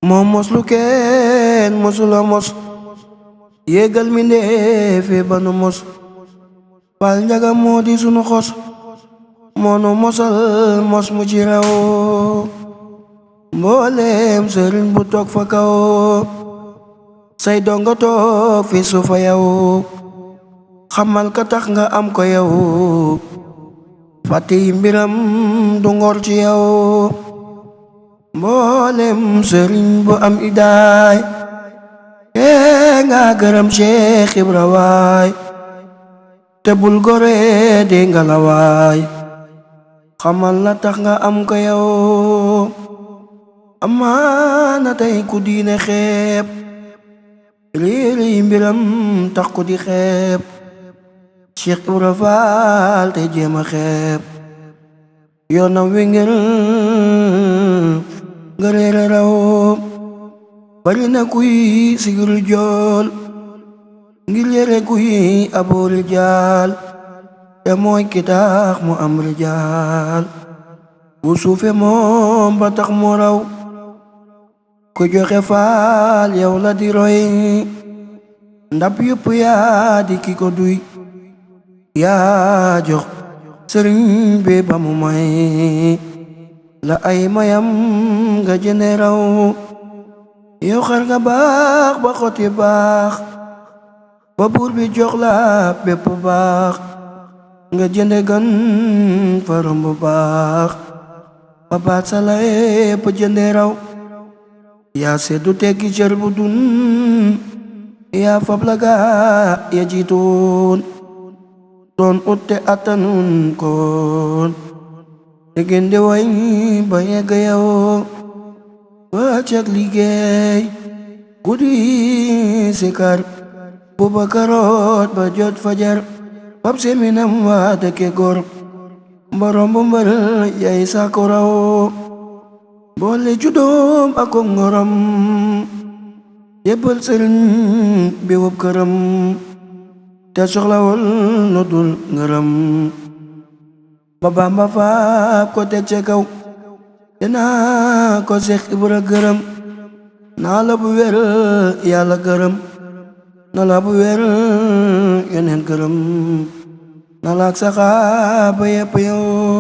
moo mos lu kenn mosula mos yéegal mi ndeefe ba nu mos Faal Njaga moo di sunu xos moo nu mosal mos mu ci raw mbooleem sëriñ bu toog fa kaw say donga toog fi suufa yow xamal ka tax nga am ko yow fàtte yi mbiram du ngor ci yow mboolem sëriñ bu am idaay nga gërëm Cheikh Ibra waay te bul gore de nga la waay xamal la tax nga am ko yow amaana tey ku diine xeeb réeri mbiram tax ku di xeeb Cheikh Ibra Faal te jéema xeeb yoonam wi ngir nga réere raw bari na kuy sigiru jool ngir yére kuy aboo rijaal te mooy ki tax mu am rijaal bu suufe moom ba tax mu raw ku joxe faal yow la di roy ndab yëpp yaa di ki ko duy yaa jox sëriñ bi ba mu may la ay mayam nga jëne raw yow xar nga baax ba xoti baax ba buur bi jox la bépp baax nga jënde gan faram bu baax ba baat sa la yépp jënde raw yaa seddu tekki cër bu dun yaa fab la gaa ya jiitoon doon utte attanun koon te gën di way ba yegg yow wàccak liggéey guddi sikar Bubakaroot ba jot fajar pap seminam waa dëkke góor mborom bu mbër yay sàkku raw boole juddoom ak ngorom jébbal sëriñ bi wub këram te soxlawul lu dul ngërëm ba Bamba faab ko teg ca kaw te naa ko Seex Ibra gërëm naa la bu wér yàlla gërëm na la bu wér yeneen gërëm na la ak saxaaba yépp yow